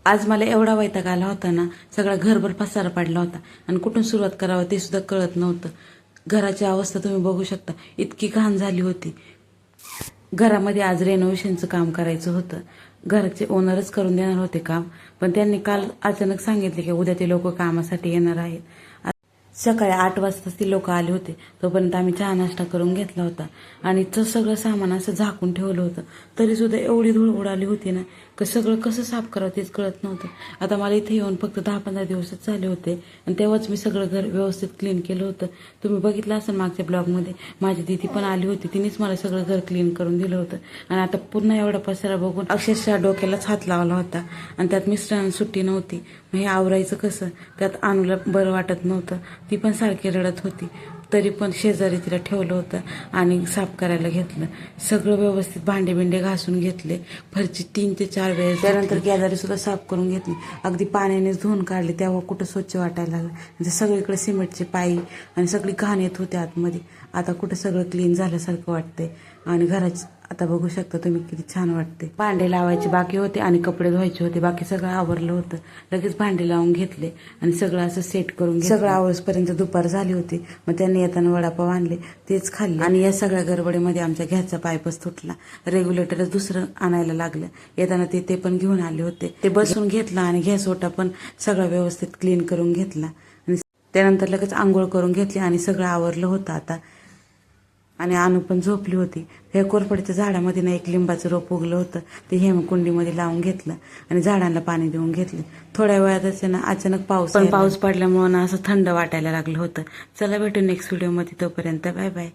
आज मला एवढा वैताग आला होता ना, सगळा घरभर पसारा पडला होता आणि कुठून सुरुवात करावं ते सुद्धा कळत नव्हतं. घराची अवस्था तुम्ही बघू शकता, इतकी घाण झाली होती. घरामध्ये आज रेनोव्हेशनचं काम करायचं होतं. घराचे ओनरच करून देणार होते काम, पण त्यांनी काल अचानक सांगितले की उद्या ते लोक कामासाठी येणार आहेत. सकाळी 8 वाजता ती लोक आले होते. तोपर्यंत आम्ही चहा नाश्ता करून घेतला होता आणि सगळं सामान असं झाकून ठेवलं होतं. तरी सुद्धा एवढी धूळ उडाली होती ना, सगळं कसं साफ करावं तेच कळत नव्हतं. आता मला इथे येऊन फक्त 10-15 दिवसच झाले होते आणि तेव्हाच मी सगळं घर व्यवस्थित क्लीन केलं होतं. तुम्ही बघितलं असेल मागच्या ब्लॉगमध्ये, माझी दीदी पण आली होती, तिनेच मला सगळं घर क्लीन करून दिलं होतं. आणि आता पुन्हा एवढा पसारा बघून अक्षरशः डोक्यालाच हात लावला होता. आणि त्यात मिस्टरांना सुट्टी नव्हती, मग हे आवरायचं कसं? त्यात अनुला बरं वाटत नव्हतं, ती पण सारखी रडत होती. तरी पण शेजारी तिला ठेवलं होतं आणि साफ करायला घेतलं. सगळं व्यवस्थित भांडे बिंडे घासून घेतले, फरची 3 ते 4 वेळेस. त्यानंतर गॅलरी सुद्धा साफ करून घेतली, अगदी पाण्याने धुवून काढली. तेव्हा कुठं स्वच्छ वाटायला लागलं. म्हणजे सगळीकडे सिमेंटचे पाई आणि सगळी घाण येत होते आतमध्ये. आता कुठं सगळं क्लीन झाल्यासारखं वाटतंय आणि घराची आता बघू शकता तुम्ही किती छान वाटते. भांडे लावायचे बाकी होते आणि कपडे धुवायचे होते, बाकी सगळं आवरलं होतं. लगेच भांडे लावून घेतले आणि सगळं असं सेट करून सगळं आवरपर्यंत दुपार झाली होती. मग त्यांनी येताना वडापाव आणले, तेच खाल्ले. आणि या सगळ्या गडबडीमध्ये आमच्या गॅसचा पाईपच तुटला. रेग्युलेटरच दुसरं आणायला लागलं. येताना ते पण घेऊन आले होते, ते बसून घेतला आणि गॅस ओटा पण सगळा व्यवस्थित क्लीन करून घेतला. आणि त्यानंतर लगेच आंघोळ करून घेतली आणि सगळं आवरलं होतं आता. आणि अनु पण झोपली होती. हे कोरफडच्या झाडामध्ये ना एक लिंबाचं रोप उगलं होतं, ते हेमकुंडीमध्ये लावून घेतलं आणि झाडांना पाणी देऊन घेतले. थोड्या वेळातच ना अचानक पाऊस पडल्यामुळे ना असं थंड वाटायला लागलं होतं. चला भेटू नेक्स्ट व्हिडिओमध्ये, तोपर्यंत बाय बाय.